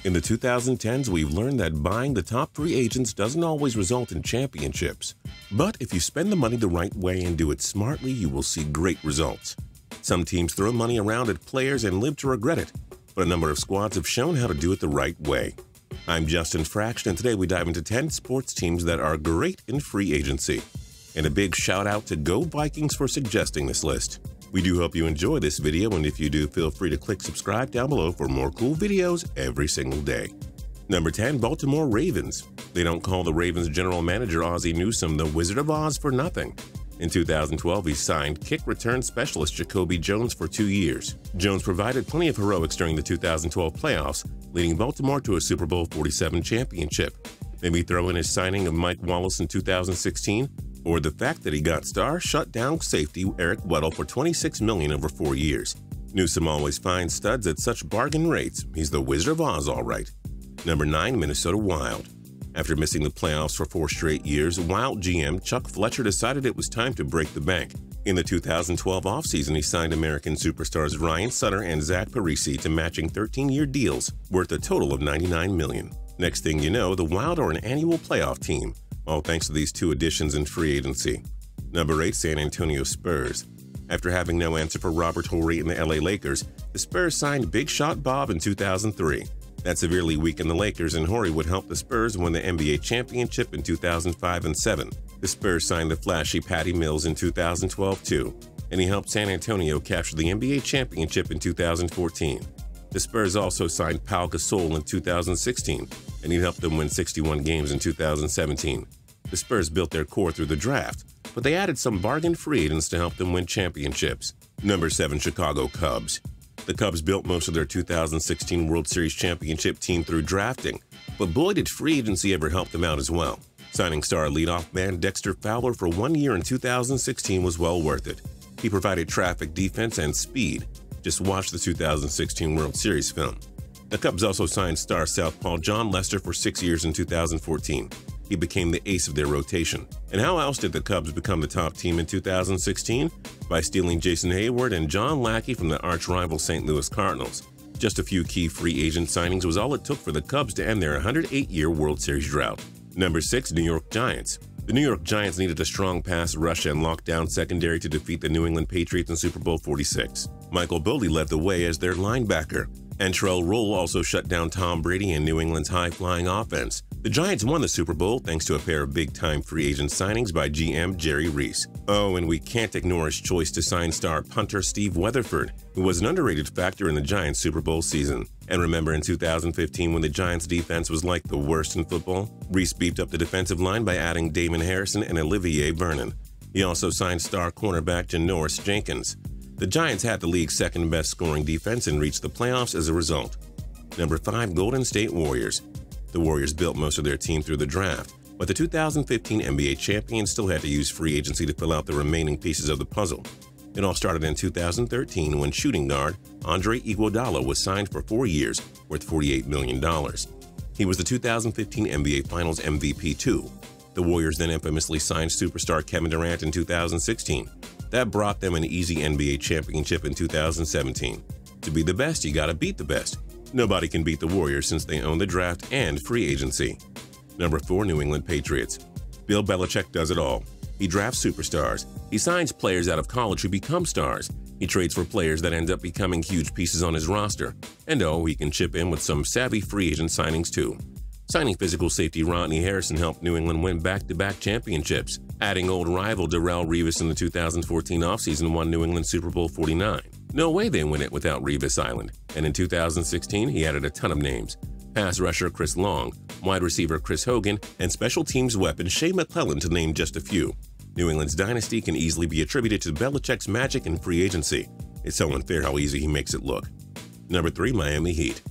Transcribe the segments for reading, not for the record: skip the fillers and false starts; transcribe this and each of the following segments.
In the 2010s, we've learned that buying the top free agents doesn't always result in championships. But if you spend the money the right way and do it smartly, you will see great results. Some teams throw money around at players and live to regret it, but a number of squads have shown how to do it the right way. I'm Justin Fraction, and today we dive into 10 sports teams that are great in free agency. And a big shout out to Go Vikings for suggesting this list. We do hope you enjoy this video, and if you do, feel free to click subscribe down below for more cool videos every single day. Number 10, Baltimore Ravens. They don't call the Ravens general manager Ozzie Newsome the Wizard of Oz for nothing. In 2012, he signed kick return specialist Jacoby Jones for 2 years. Jones provided plenty of heroics during the 2012 playoffs, leading Baltimore to a Super Bowl 47 championship. Maybe throw in his signing of Mike Wallace in 2016, or the fact that he got star shutdown safety Eric Weddle for $26 million over 4 years. Newsome always finds studs at such bargain rates. He's the Wizard of Oz, all right. Number 9, Minnesota Wild. After missing the playoffs for 4 straight years, Wild GM Chuck Fletcher decided it was time to break the bank. In the 2012 offseason, he signed American superstars Ryan Sutter and Zach Parise to matching 13-year deals worth a total of $99 million. Next thing you know, the Wild are an annual playoff team, all thanks to these 2 additions in free agency. Number 8, San Antonio Spurs. After having no answer for Robert Horry and the LA Lakers, the Spurs signed Big Shot Bob in 2003. That severely weakened the Lakers, and Horry would help the Spurs win the NBA championship in 2005 and 7. The Spurs signed the flashy Patty Mills in 2012 too, and he helped San Antonio capture the NBA championship in 2014. The Spurs also signed Pau Gasol in 2016, and he helped them win 61 games in 2017. The Spurs built their core through the draft, but they added some bargain free agents to help them win championships. Number 7, Chicago Cubs. The Cubs built most of their 2016 World Series championship team through drafting, but boy did free agency ever help them out as well. Signing star leadoff man Dexter Fowler for 1 year in 2016 was well worth it. He provided traffic defense and speed. Just watch the 2016 World Series film. The Cubs also signed star southpaw John Lester for 6 years in 2014. He became the ace of their rotation. And how else did the Cubs become the top team in 2016? By stealing Jason Hayward and John Lackey from the arch-rival St. Louis Cardinals. Just a few key free agent signings was all it took for the Cubs to end their 108-year World Series drought. Number 6, New York Giants. The New York Giants needed a strong pass rush and lockdown secondary to defeat the New England Patriots in Super Bowl 46. Michael Boldy led the way as their linebacker. Antrell Roll also shut down Tom Brady and New England's high-flying offense. The Giants won the Super Bowl thanks to a pair of big-time free agent signings by GM Jerry Reese. Oh, and we can't ignore his choice to sign star punter Steve Weatherford, who was an underrated factor in the Giants' Super Bowl season. And remember in 2015 when the Giants' defense was like the worst in football? Reese beefed up the defensive line by adding Damon Harrison and Olivier Vernon. He also signed star cornerback Janoris Jenkins. The Giants had the league's second-best scoring defense and reached the playoffs as a result. Number 5, Golden State Warriors. The Warriors built most of their team through the draft, but the 2015 NBA champions still had to use free agency to fill out the remaining pieces of the puzzle. It all started in 2013 when shooting guard Andre Iguodala was signed for 4 years, worth $48 million. He was the 2015 NBA Finals MVP too. The Warriors then infamously signed superstar Kevin Durant in 2016. That brought them an easy NBA championship in 2017. To be the best, you gotta beat the best. Nobody can beat the Warriors since they own the draft and free agency. Number 4, New England Patriots. Bill Belichick does it all. He drafts superstars. He signs players out of college who become stars. He trades for players that end up becoming huge pieces on his roster. And oh, he can chip in with some savvy free agent signings too. Signing physical safety Rodney Harrison helped New England win back-to-back championships. Adding old rival Darrelle Revis in the 2014 offseason won New England Super Bowl 49. No way they win it without Revis Island. And in 2016, he added a ton of names. Pass rusher Chris Long, wide receiver Chris Hogan, and special teams weapon Shea McClellan to name just a few. New England's dynasty can easily be attributed to Belichick's magic and free agency. It's so unfair how easy he makes it look. Number 3, Miami Heat.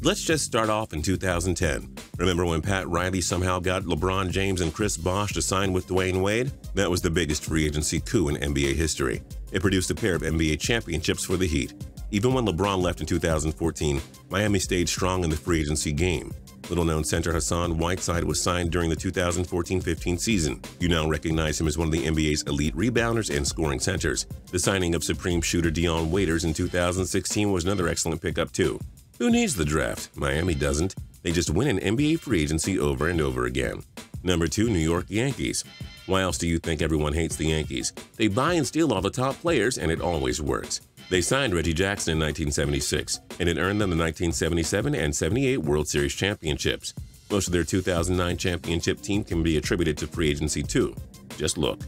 Let's just start off in 2010. Remember when Pat Riley somehow got LeBron James and Chris Bosh to sign with Dwayne Wade? That was the biggest free agency coup in NBA history. It produced a pair of NBA championships for the Heat. Even when LeBron left in 2014, Miami stayed strong in the free agency game. Little-known center Hassan Whiteside was signed during the 2014-15 season. You now recognize him as one of the NBA's elite rebounders and scoring centers. The signing of supreme shooter Dion Waiters in 2016 was another excellent pickup too. Who needs the draft? Miami doesn't. They just win an NBA free agency over and over again. Number 2, New York Yankees. Why else do you think everyone hates the Yankees? They buy and steal all the top players, and it always works. They signed Reggie Jackson in 1976, and it earned them the 1977 and 78 World Series championships. Most of their 2009 championship team can be attributed to free agency too. Just look.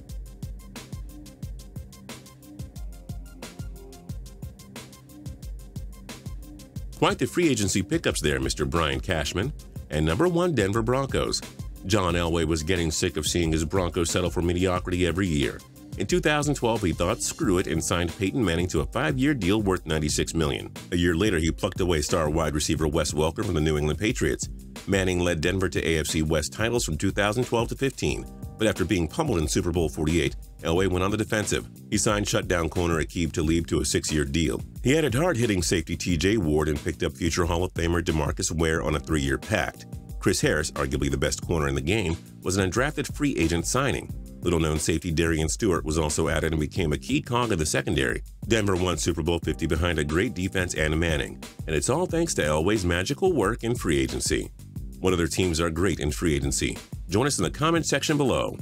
Quite the free agency pickups there, Mr. Brian Cashman. And number 1, Denver Broncos. John Elway was getting sick of seeing his Broncos settle for mediocrity every year. In 2012, he thought screw it and signed Peyton Manning to a 5-year deal worth $96 million. A year later, he plucked away star wide receiver Wes Welker from the New England Patriots. Manning led Denver to AFC West titles from 2012 to 15, but after being pummeled in Super Bowl 48, Elway went on the defensive. He signed shutdown corner Aqib Talib to a 6-year deal. He added hard-hitting safety TJ Ward and picked up future Hall of Famer DeMarcus Ware on a 3-year pact. Chris Harris, arguably the best corner in the game, was an undrafted free agent signing. Little-known safety Darian Stewart was also added and became a key cog of the secondary. Denver won Super Bowl 50 behind a great defense and Manning, and it's all thanks to Elway's magical work in free agency. What other teams are great in free agency? Join us in the comment section below.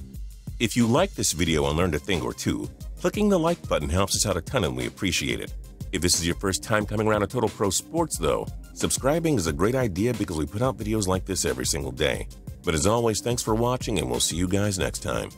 If you liked this video and learned a thing or two, clicking the like button helps us out a ton and we appreciate it. If this is your first time coming around to Total Pro Sports though, subscribing is a great idea because we put out videos like this every single day. But as always, thanks for watching and we'll see you guys next time.